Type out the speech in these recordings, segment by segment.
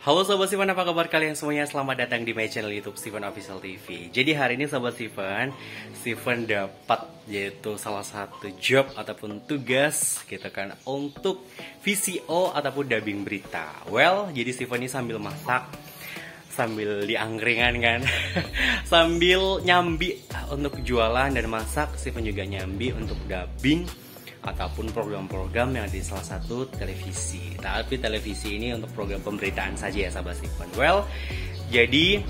Halo Sobat Steven, apa kabar kalian semuanya? Selamat datang di my channel YouTube Steven Official TV. Jadi hari ini Sobat Steven dapat yaitu salah satu job ataupun tugas gitu kan untuk VCO ataupun dubbing berita. Well, jadi Steven ini sambil masak, sambil diangkringan kan, sambil nyambi untuk jualan dan masak. Steven juga nyambi untuk dubbing ataupun program-program yang ada di salah satu televisi. Tapi televisi ini untuk program pemberitaan saja ya sahabat Steven. Well, jadi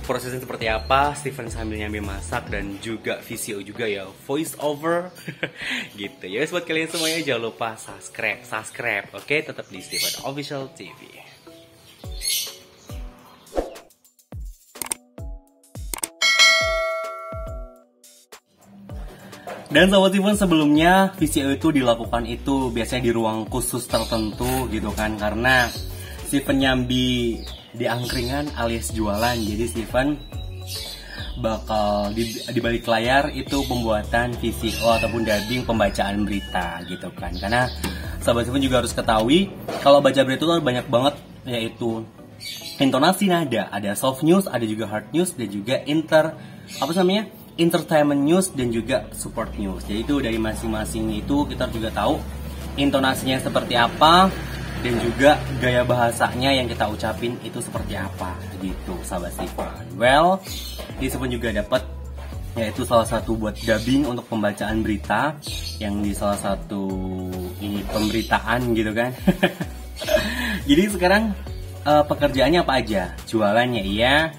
prosesnya seperti apa? Steven sambil nyambi masak dan juga VCO juga ya, voice over gitu. Ya buat kalian semuanya jangan lupa subscribe. Oke, tetap di Steven Official TV. Dan Sobat Steven, sebelumnya VCO itu dilakukan itu biasanya di ruang khusus tertentu gitu kan, karena Steven nyambi di angkringan alias jualan. Jadi Steven bakal di balik layar itu pembuatan VCO ataupun dubbing pembacaan berita gitu kan. Karena Sobat Steven juga harus ketahui kalau baca berita itu banyak banget, yaitu intonasi nada, ada soft news, ada juga hard news, dan juga entertainment news dan juga support news. Jadi itu dari masing-masing itu kita juga tahu intonasinya seperti apa dan juga gaya bahasanya yang kita ucapin itu seperti apa gitu sahabat Steven. Well, di Steven juga dapat yaitu salah satu buat dubbing untuk pembacaan berita yang di salah satu ini pemberitaan gitu kan. Jadi sekarang pekerjaannya apa aja? Jualannya iya,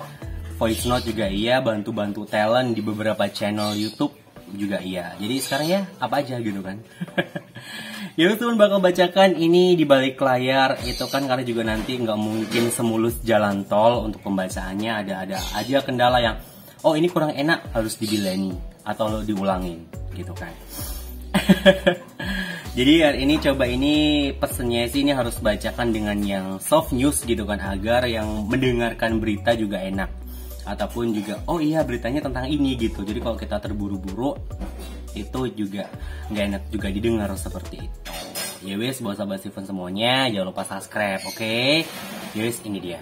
voice note juga iya, bantu-bantu talent di beberapa channel YouTube juga iya. Jadi sekarang ya apa aja gitu kan. Ya teman bakal bacakan ini di balik layar itu kan, karena juga nanti nggak mungkin semulus jalan tol untuk pembacaannya, ada aja kendala yang oh ini kurang enak harus dibileni atau diulangin gitu kan. Jadi hari ini coba ini pesennya sih ini harus bacakan dengan yang soft news gitu kan, agar yang mendengarkan berita juga enak. Ataupun juga oh iya beritanya tentang ini gitu. Jadi kalau kita terburu-buru itu juga nggak enak juga didengar seperti itu. Ya wes buat sahabat Steven semuanya jangan lupa subscribe, oke? Ya wes ini dia.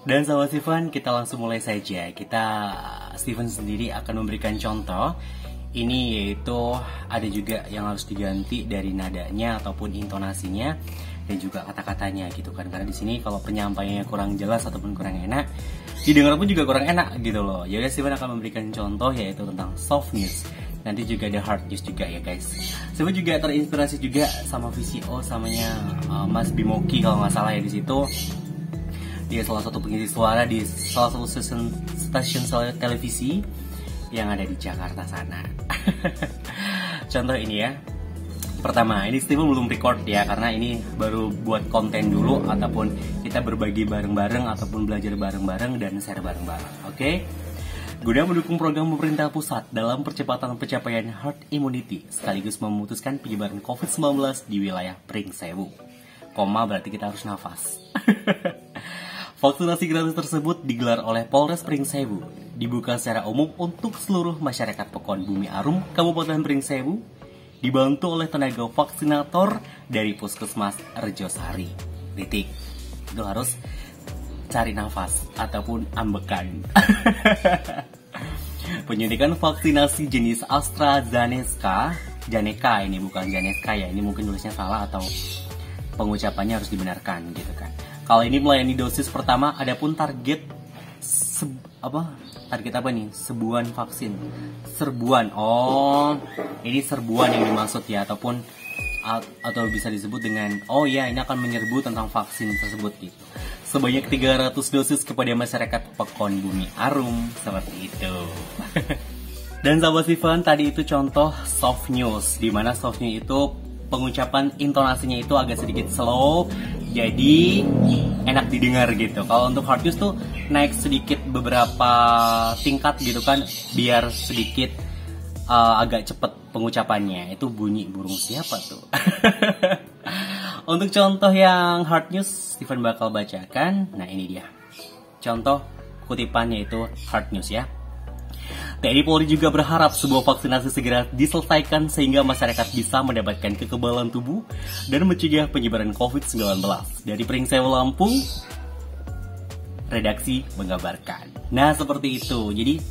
Dan sahabat Steven kita langsung mulai saja. Steven sendiri akan memberikan contoh. Ini yaitu ada juga yang harus diganti dari nadanya ataupun intonasinya dan juga kata-katanya gitu kan, karena di sini kalau penyampaiannya kurang jelas ataupun kurang enak didengar pun juga kurang enak gitu loh. Jadi Steven akan memberikan contoh yaitu tentang soft news, nanti juga ada hard news juga ya guys. Steven juga terinspirasi juga sama VCO samanya Mas Bimoki kalau nggak salah ya, di situ dia salah satu pengisi suara di salah satu stasiun televisi yang ada di Jakarta sana. Contoh ini ya. Pertama, ini Steven belum record ya, karena ini baru buat konten dulu ataupun kita berbagi bareng-bareng ataupun belajar bareng-bareng dan share bareng-bareng. Oke? Guna mendukung program pemerintah pusat dalam percepatan pencapaian herd immunity sekaligus memutuskan penyebaran COVID-19 di wilayah Pringsewu. Koma berarti kita harus nafas. Vaksinasi gratis tersebut digelar oleh Polres Pringsewu, dibuka secara umum untuk seluruh masyarakat Pekon Bumi Arum, Kabupaten Pringsewu, dibantu oleh tenaga vaksinator dari Puskesmas Rejosari. Titik. Itu harus cari nafas ataupun ambekan. Penyuntikan vaksinasi jenis AstraZeneca, ini bukan Janeska ya, ini mungkin tulisnya salah atau pengucapannya harus dibenarkan gitu kan. Kali ini melayani dosis pertama, adapun target serbuan vaksin. Serbuan. Oh, ini serbuan yang dimaksud ya, atau bisa disebut dengan oh ya ini akan menyerbu tentang vaksin tersebut gitu. Sebanyak 300 dosis kepada masyarakat Pekon Bumi Arum seperti itu. Dan sahabat Steven, tadi itu contoh soft news, di mana soft news itu pengucapan intonasinya itu agak sedikit slow, jadi enak didengar gitu. Kalau untuk hard news tuh naik sedikit beberapa tingkat gitu kan, biar sedikit agak cepet pengucapannya. Itu bunyi burung siapa tuh? Untuk contoh yang hard news, Steven bakal bacakan. Nah ini dia contoh kutipannya itu hard news ya. TNI Polri juga berharap sebuah vaksinasi segera diselesaikan sehingga masyarakat bisa mendapatkan kekebalan tubuh dan mencegah penyebaran COVID-19. Dari Pringsewu, Lampung, redaksi mengabarkan. Nah, seperti itu. Jadi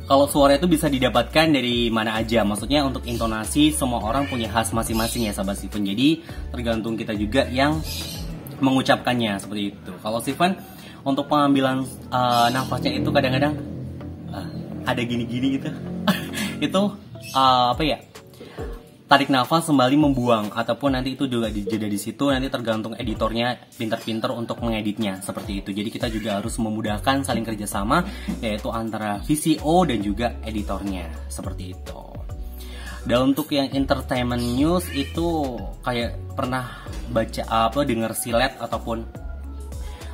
kalau suara itu bisa didapatkan dari mana aja, maksudnya untuk intonasi semua orang punya khas masing-masing ya sahabat Steven. Jadi tergantung kita juga yang mengucapkannya seperti itu. Kalau Steven untuk pengambilan nafasnya itu kadang-kadang ada gini-gini gitu. Itu apa ya? Tarik nafas kembali membuang, ataupun nanti itu juga dijeda di situ, nanti tergantung editornya pintar-pintar untuk mengeditnya seperti itu. Jadi kita juga harus memudahkan saling kerjasama, yaitu antara VCO dan juga editornya seperti itu. Dan untuk yang entertainment news itu kayak pernah baca dengar silet ataupun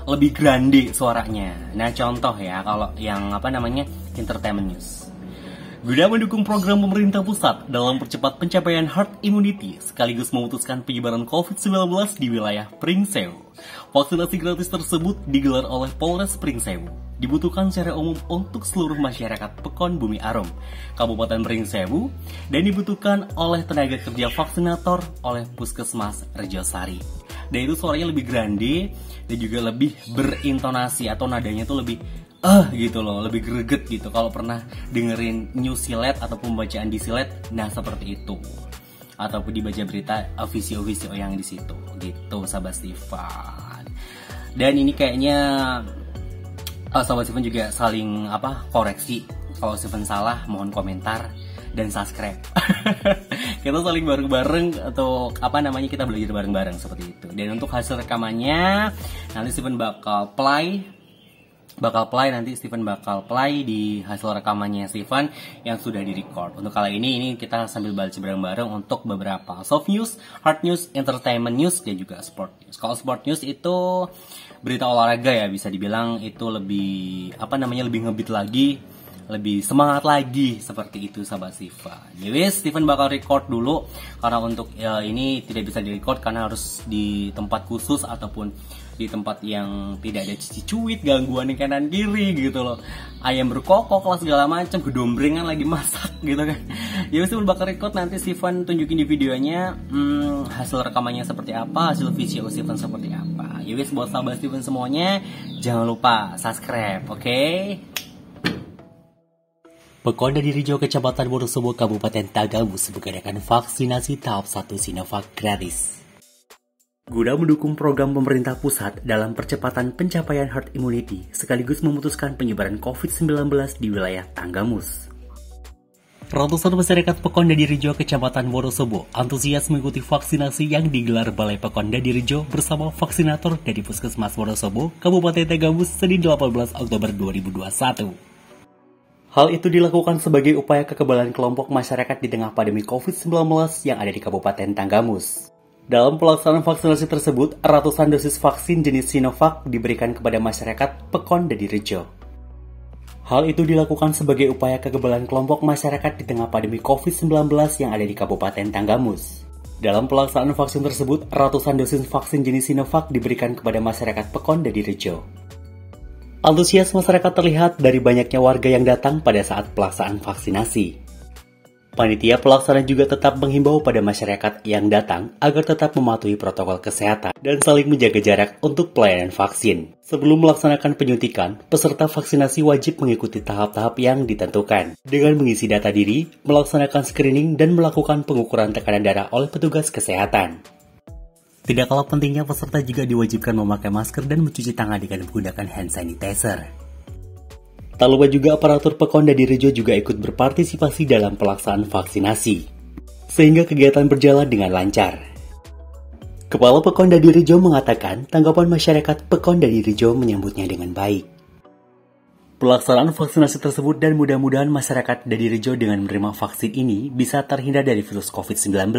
lebih grande suaranya. Nah contoh ya kalau yang entertainment news. Guna mendukung program pemerintah pusat dalam percepat pencapaian herd immunity sekaligus memutuskan penyebaran COVID-19 di wilayah Pringsewu, vaksinasi gratis tersebut digelar oleh Polres Pringsewu. Dibutuhkan secara umum untuk seluruh masyarakat Pekon Bumi Arum, Kabupaten Pringsewu, dan dibutuhkan oleh tenaga kerja vaksinator oleh Puskesmas Rejosari. Dan itu suaranya lebih grande dan juga lebih berintonasi atau nadanya tuh lebih gitu loh, lebih greget gitu. Kalau pernah dengerin news silet ataupun bacaan di silet, nah seperti itu. Ataupun dibaca berita VCO yang di situ gitu, sahabat Steven. Dan ini kayaknya sahabat Steven juga saling koreksi. Kalau Steven salah, mohon komentar dan subscribe. Kita saling bareng-bareng atau kita belajar bareng-bareng seperti itu. Dan untuk hasil rekamannya nanti Steven bakal play nanti Steven bakal play di hasil rekamannya Steven yang sudah direcord. Untuk kali ini kita sambil baca bareng-bareng untuk beberapa soft news, hard news, entertainment news, dan juga sport news. Kalau sport news itu berita olahraga ya, bisa dibilang itu lebih lebih ngebit lagi, lebih semangat lagi seperti itu sahabat Steven. Jadi Steven bakal record dulu karena untuk ini tidak bisa direcord karena harus di tempat khusus ataupun di tempat yang tidak ada cici-cuit, gangguan yang kanan kiri gitu loh. Ayam berkokok lah segala macam, gedombrengan lagi masak gitu kan. Jadi Steven bakal record, nanti Steven tunjukin di videonya hasil rekamannya seperti apa, hasil VCO Steven seperti apa. Jadi buat sahabat Steven semuanya jangan lupa subscribe, oke? Pekon Dadirejo Kecamatan Wonosobo Kabupaten Tanggamus mengadakan vaksinasi tahap 1 Sinovac gratis. Guna mendukung program pemerintah pusat dalam percepatan pencapaian herd immunity sekaligus memutuskan penyebaran COVID-19 di wilayah Tanggamus. Ratusan masyarakat Pekon Dadirejo Kecamatan Wonosobo antusias mengikuti vaksinasi yang digelar Balai Pekon Dadirejo bersama vaksinator dari Puskesmas Wonosobo, Kabupaten Tanggamus, Senin 18 Oktober 2021. Hal itu dilakukan sebagai upaya kekebalan kelompok masyarakat di tengah pandemi COVID-19 yang ada di Kabupaten Tanggamus. Dalam pelaksanaan vaksinasi tersebut, ratusan dosis vaksin jenis Sinovac diberikan kepada masyarakat Pekon Dadirejo. Hal itu dilakukan sebagai upaya kekebalan kelompok masyarakat di tengah pandemi COVID-19 yang ada di Kabupaten Tanggamus. Dalam pelaksanaan vaksin tersebut, ratusan dosis vaksin jenis Sinovac diberikan kepada masyarakat Pekon Dadirejo. Antusias masyarakat terlihat dari banyaknya warga yang datang pada saat pelaksanaan vaksinasi. Panitia pelaksana juga tetap menghimbau pada masyarakat yang datang agar tetap mematuhi protokol kesehatan dan saling menjaga jarak untuk pelayanan vaksin. Sebelum melaksanakan penyuntikan, peserta vaksinasi wajib mengikuti tahap-tahap yang ditentukan dengan mengisi data diri, melaksanakan screening, dan melakukan pengukuran tekanan darah oleh petugas kesehatan. Tidak kalah pentingnya, peserta juga diwajibkan memakai masker dan mencuci tangan dengan menggunakan hand sanitizer. Tak lupa juga aparatur Pekon Dadirejo juga ikut berpartisipasi dalam pelaksanaan vaksinasi, sehingga kegiatan berjalan dengan lancar. Kepala Pekon Dadirejo mengatakan tanggapan masyarakat Pekon Dadirejo menyambutnya dengan baik. Pelaksanaan vaksinasi tersebut dan mudah-mudahan masyarakat Dadirejo dengan menerima vaksin ini bisa terhindar dari virus COVID-19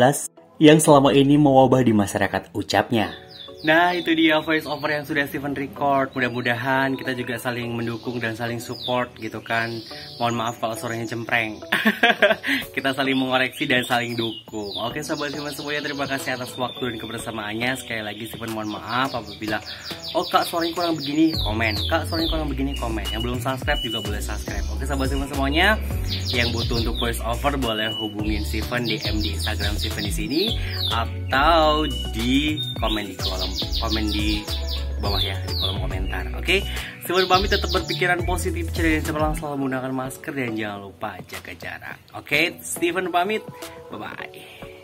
yang selama ini mewabah di masyarakat, ucapnya. Nah, itu dia voice over yang sudah Steven record. Mudah-mudahan kita juga saling mendukung dan saling support gitu kan. Mohon maaf kalau suaranya cempreng. Kita saling mengoreksi dan saling dukung. Oke sahabat Steven semuanya, terima kasih atas waktu dan kebersamaannya. Sekali lagi Steven mohon maaf apabila kak suaranya kurang begini, komen. Kak suaranya kurang begini, komen. Yang belum subscribe juga boleh subscribe. Oke sahabat Steven semuanya, yang butuh untuk voice over boleh hubungin Steven DM di Instagram Steven di sini atau di komen di kolom komen di bawah ya, di kolom komentar. Oke, Steven pamit, tetap berpikiran positif, ceria dan cemerlang, selalu menggunakan masker dan jangan lupa jaga jarak. Oke, Steven pamit, bye bye.